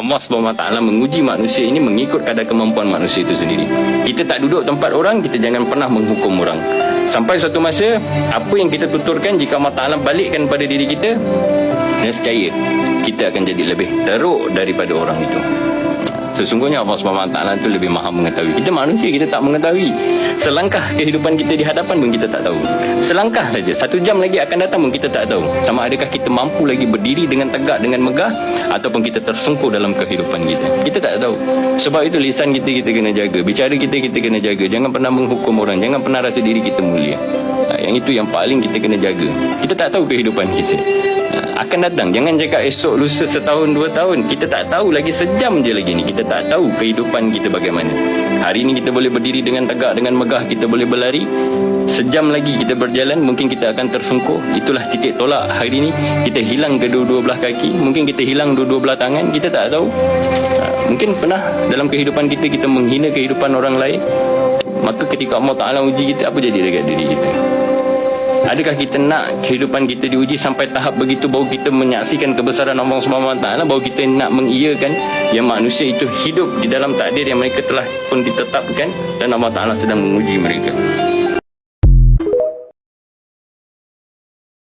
Allah SWT menguji manusia ini mengikut kadar kemampuan manusia itu sendiri. Kita tak duduk tempat orang, kita jangan pernah menghukum orang. Sampai suatu masa, apa yang kita tuturkan, jika Allah Ta'ala balikkan pada diri kita, nescaya kita akan jadi lebih teruk daripada orang itu. Sesungguhnya Allah SWT itu lebih maha mengetahui. Kita manusia, kita tak mengetahui. Selangkah kehidupan kita di hadapan pun kita tak tahu. Selangkah saja, 1 jam lagi akan datang pun kita tak tahu. Sama adakah kita mampu lagi berdiri dengan tegak, dengan megah, ataupun kita tersungkur dalam kehidupan kita. Kita tak tahu. Sebab itu lisan kita kena jaga. Bicara kita kena jaga. Jangan pernah menghukum orang. Jangan pernah rasa diri kita mulia. Yang itu yang paling kita kena jaga. Kita tak tahu kehidupan kita akan datang. Jangan cakap esok, lusa, setahun, 2 tahun. Kita tak tahu lagi, sejam je lagi ni. Kita tak tahu kehidupan kita bagaimana. Hari ni kita boleh berdiri dengan tegak, dengan megah, kita boleh berlari. Sejam lagi kita berjalan, mungkin kita akan tersungkur. Itulah titik tolak hari ni. Kita hilang kedua-dua belah kaki. Mungkin kita hilang dua-dua belah tangan. Kita tak tahu. Mungkin pernah dalam kehidupan kita menghina kehidupan orang lain. Maka ketika Allah Ta'ala uji kita, apa jadi dekat diri kita? Adakah kita nak kehidupan kita diuji sampai tahap begitu baru kita menyaksikan kebesaran Allah SWT, baru kita nak mengiyakan yang manusia itu hidup di dalam takdir yang mereka telah pun ditetapkan dan Allah Ta'ala sedang menguji mereka?